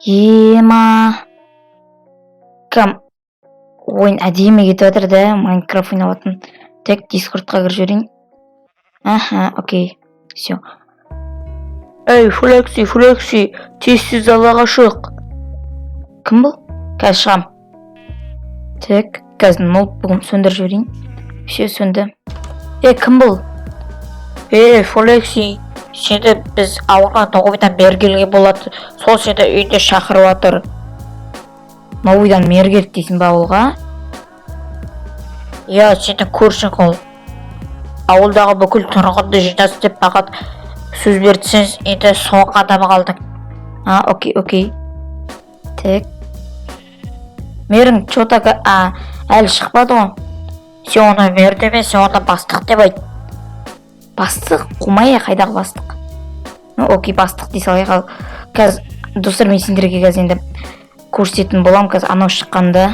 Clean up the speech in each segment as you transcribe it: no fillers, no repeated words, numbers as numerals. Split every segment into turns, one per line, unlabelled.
Ема. Кім? Ойын әдемі кетіп жатыр да, Майнкрафт ойнап жатырмын. Тек Дискордқа кіріп жіберейін. Аха, окей. Все. Эй, Флекси, тез залаға шық. Кім бұл? Қазір шығам. Тек, қазір ноутбугым сөндіріп жіберейін. Все, сөнді. Кім бұл? Флекси, сені біз ауырған Новыйдан бергелге болады. Сол сені үйде шақырып жатыр. Новыйдан мергелік дейсің ба ауылға? Сені көршің ол. Ауылдағы бүкіл тұрғынды жинас деп маған сөз бердіңіз, енді соңғы адамы қалдың. Окей. Так. Мерің чотаға әлі шықпады ғой. Сен оны мер деме, сен оны бастық деп айт. Бастық? Қумай қайдағы бастық? Окей, бастық дей салайық ал. Қазір достар, мен сендерге қазір енді көрсететін болам, қазір анау шыққанда.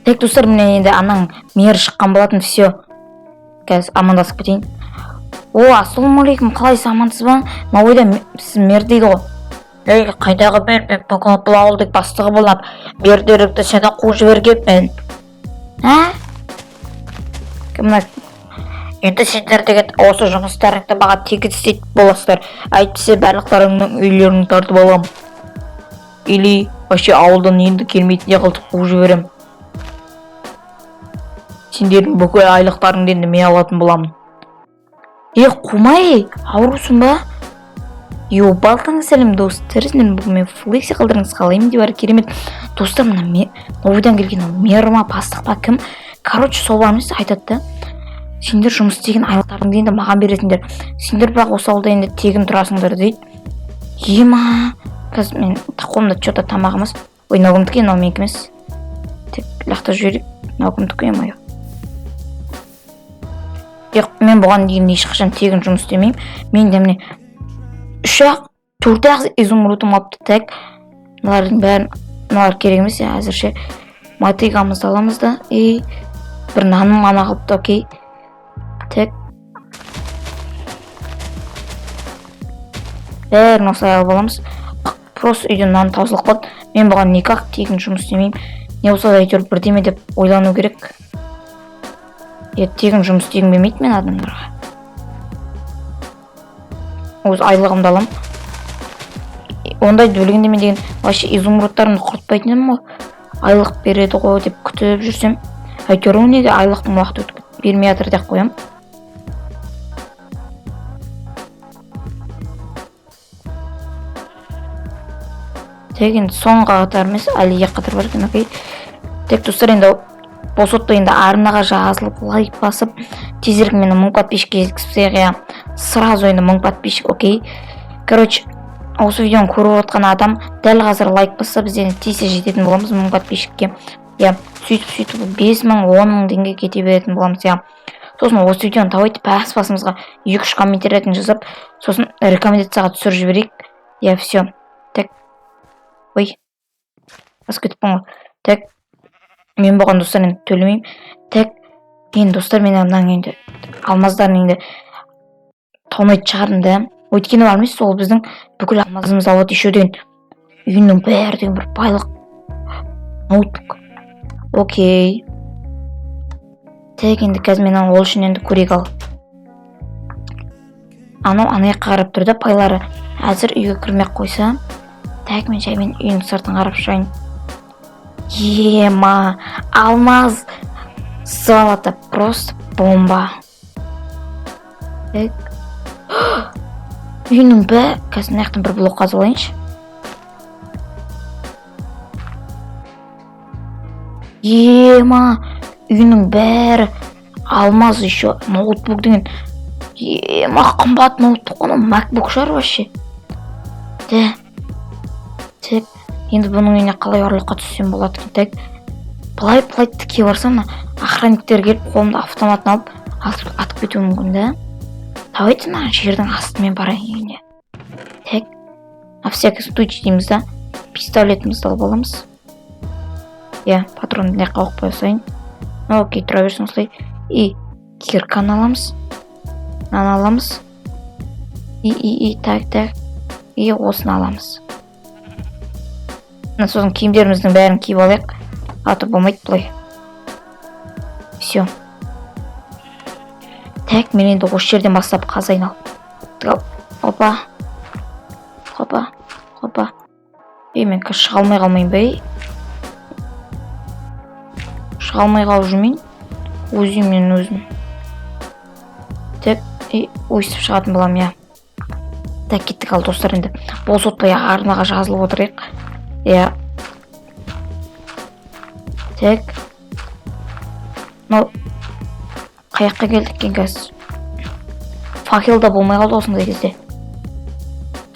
Так, достар, мен енді анаң мер шыққан болатын, все. Қазір амандасып кетейін. Ассалаумағалейкум, қалайсыз, амансыз ба? Новыйда сіз мер дейді ғой. Қайдағы мен бүгін бұл ауылдың бастығы болам. Мердерікті сені қуып жібергенмін. Енді сендер деген осы жұмыстарыңды маған тегін істейтін боласыздар. Әйтпесе барлықтарыңның үйлерін тартып алам. Или вообще ауылдан енді келмейтіндей қылып қуып жіберем. Сендердің бүкіл айлықтарыңды енді мен алатын боламын. Қумай, аурусың ба? Балтаңыз сәлем достар, сіздердің бүгін мен Флекси қалдырыңыз қалаймын деп бар керемет. Достар, мына Новыйдан келген мер ма, бастық па, кім? Короче, сол бармыз айтады да. Сендер жұмыс істеген айлықтарыңды енді маған бересіңдер. Сендер бірақ осы ауылда енді тегін тұрасыңдар дейді. Ема, қазір мен қолымда что-то тамағымыз. Наугімдікі, мынау менікі емес. Тек лақтырып жіберейік. Наугімдікі ема. Мен бұған дейін ешқашан тегін жұмыс істемеймін. Мен де міне 4-ақ изумрудым алыпты. Так, мыналар керек емес, әзірше мотыгамызды аламыз да. Бір наным ғана қылыпты, окей. Так. Бәрін осылай алып аламыз. Просто үйден нан таусылып қалды. Мен бұған никак тегін жұмыс істемеймін. Не болса да әйтеуір бірдеме деп ойлану керек. Тегін жұмыс істегім келмейді мен адамдарға. Осы айлығымды алам. Ондайды бөлгенде мен деген вообще изумрудтарымды құртпайтыным ғой. Айлық береді ғой деп күтіп жүрсем. Әйтеуір неге айлықтың уақыты өтіп бермей жатыр деп қоям. Тек енді соңғы қатар емес, әлі екі қатар бар екен, окей. Тек достар, енді босотты енді арнаға жазылып, лайк басып, тезірек мені 1000 подписчикке жеткізсек, сразу енді 1000 подписчик, окей. Короче, осы видеоны көріп отқан адам дәл қазір лайк басса, біз енді тез жететін боламыз 1000 подписчикке. Сөйтіп 5000, 10.000 теңге кете беретін боламыз. Сосын осы видеоны тауып, басымызға 2-3 комментариясын жазып, сосын рекомендацияға түсіріп жіберейік. Все. Так. Ой. Басып кетіппін ғой. Так. Мен бұған достар енді төлемеймін. Так. Енді достар, мен мынаң енді алмаздарын енді тонайды шығардым да. Өйткені бар емес, ол біздің бүкіл алмазымыз алады еще деген. Үйінің бәрі деген бір байлық. Ноутбук. Окей. Так, енді қазір мен ол үшін енді көрек ал. Анау қарап тұрды, пайлары әзір үйге кірмек қойса. Так, мен жаймен үйінің сыртын қарап шығайын. Ема, алмаз золото, просто бомба. Так. Үйінің бәрі, қазір мынаяқтан бір блок қазып алайыншы. Ема, үйінің бәрі алмаз еще, ноутбук деген. Ема, қымбат ноутбук, оны MacBook шығар вообще. Так, енді бұның үйіне қалай ұрлыққа түссем болады екен. Так, былай тіке барсам, охранниктер келіп, қолымда автоматын алып, атып кетуі мүмкін да. Давайте жердің астымен барайын үйіне. Так, на всякий случай дейміз да, пистолетімізді алып аламыз. Патронды не қауып қоя сайын. Окей, тұра берсін осылай. И кирканы аламыз. Нан аламыз. Так. И осыны аламыз. сосын киімдеріміздің бәрін киіп алайық, а то болмайды бұлай. Все. Так, мен енді осы жерден бастап қазайын ал. Опа. Мен шыға алмай қалмайын ба? Шыға алмай қалып жүрмейін. Өзім. Так, ойсып шығатын болам, я. Так, кеттік ал достар, енді бос отпай арнаға жазылып отырайық. Я. Так. Қаяққа келдік екен қазір. Факел да болмай қалды осындай кезде.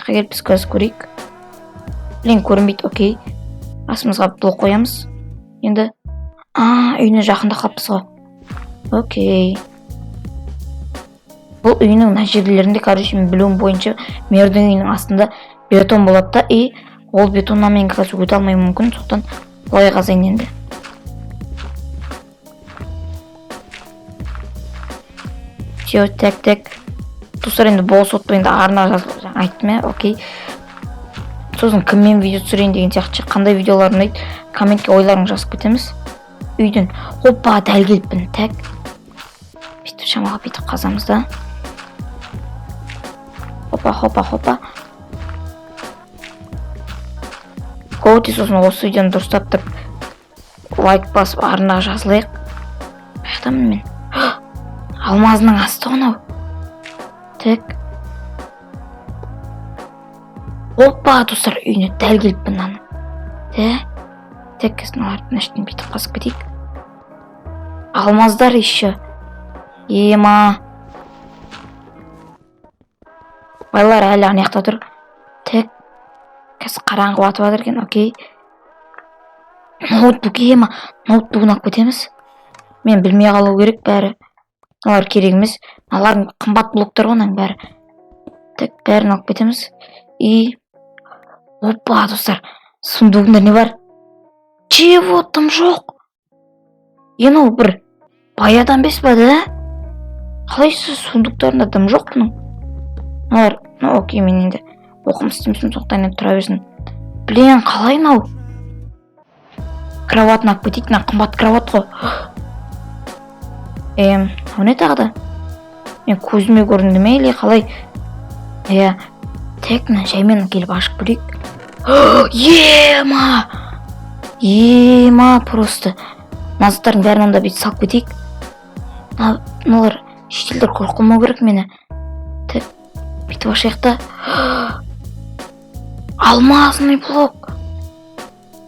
Қаяққа келіп біз қазір көрейік. Блин, көрінбейді, окей. Асымызға блок қоямыз. Енді, үйіне жақында қалыппыз ғой. Окей. Бұл үйінің мына жерлерінде, короче, мен білуім бойынша мердің үйінің астында бетон болады да, и ол бетоннан мен қазір өте алмай мүмкін, соқтан былай қазайын енді. Все, так. Достар, енді бос отпайында арна жазылып айттым, окей. Сосын кіммен видео түсірейін деген сияқты, қандай видеолар ұнайды, комментке ойларың жазып кетеміз. Үйден, опа, дәл келіппін, так. Бүйтіп шамаға бүйтіп қазамыз да. Хопа. Көте, сосын осы видеоны дұрыстап тұрып, лайк басып арнаға жазылайық. Бақтамын мен. Алмазының асты ғынау. Так. Опа, достар, үйіне дәл келіппін наны. Так, кәсіналардың әштен бүйтіп қасып кетейік. Алмаздар еще. Ема. Байлар әлі аяқта тұр. Так. Кәсі қараңғы батып жатыр екен, окей. Ноутбук ема. Ноутбугын алып кетеміз. Мен білмей қалу керек бәрі. Алар керек емес. Алардың қымбат блоктар ғоның бәрі. Так, бәрін алып кетеміз. И... Опа, достар. Сундугында не бар? Чего там жоқ? Ені бір баядан бес ба, да? Қалайсы сундуктарында дым жоқ бұның? Алар, окей, мен енді оқым істемесін, соқтан енді тұра берсін. Блин, қалай нау? Кроватын алып кетейік, қымбат кроват қой. Не тағды? Мен көзіме көрінді ме, или қалай? Так, жаймен келіп ашып көрейік. Ема, просто. Назыттардың бәрін онда бейт салып кетейік. Налар, шетелдер қорқылмау керек мені. Так, бүйтіп ашайықта. Алмазный блок.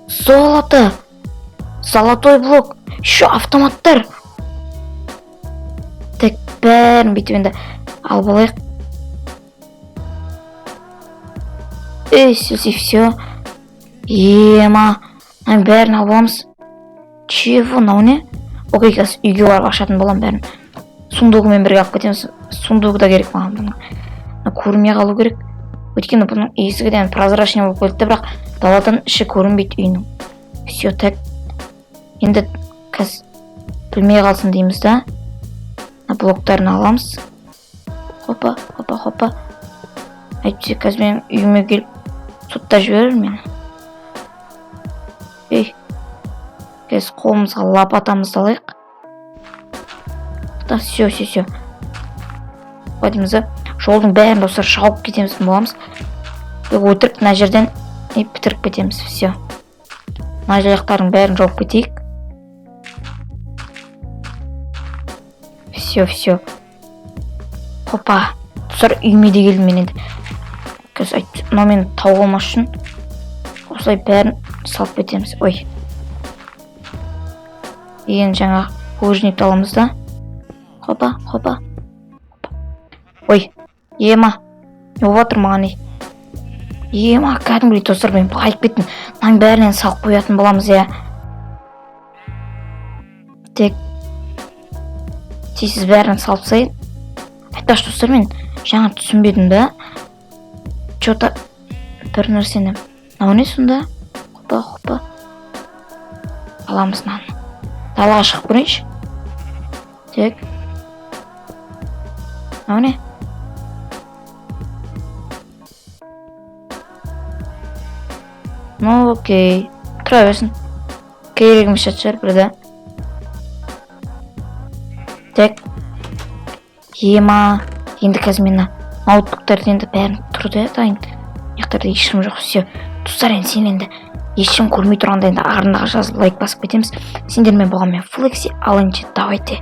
Золото. Золотой блок. Еще автоматтар. Так, бәрін бүйтіп енді алып алайық. Все. Ема. Бәрін алып аламыз. Чего, нау не? Окей, қазір үйге барып ашатын болам бәрін. Сундугымен бірге алып кетеміз. Сундуг да керек маған бұның. Көрмей қалу керек. Өйткені бұның есігіден прозрачный болып келді, бірақ даладан іші көрінбейді үйінің. Все, так. Енді қазір білмей қалсын дейміз да. Блоктарын аламыз. Хопа. Әйтсе, қазір мен үйіме келіп сотта жіберер мені. Қазір қолымызға лопатамызды алайық. Все. Бәдімізді жолдың бәрін достар шауып кетеміз боламыз. Өтірік мына жерден бітіріп кетеміз. Все. Мына жаяқтардың бәрін жауып кетейік. Все. Хопа. Достар үйіме де келдім мен енді. Қазір мен тауып алмас үшін осылай бәрін салып кетеміз. Ой. Ең жаңа көжінекті аламыз да. Хопа. Ой. Ема. Не болып жатыр маған не? Ема, кәдімгідей достар, мен байып кеттім. Мынаның бәрінен салып қоятын боламыз, Так. Сіз бәрін салып сайын. Айтпаш достар, мен жаңа түсінбедім да. Чота бір нәрсені. Нау не сонда? Хопа. Аламыз наны. Далаға шығып көрейінші. Так. Нау не? Ну окей, тұра берсін. Керегіміз жатыр бірді. Так. Ема. Енді қазір мені ноутбуктарды енді бәрін тұрды дайын. Яқтарда ешкім жоқ. Все. Достар, енді сен енді ешкім көрмей тұрғанда енді ағырындағы жазылып лайк басып кетеміз. Сендермен болған мен Флекси. Ал енді давайте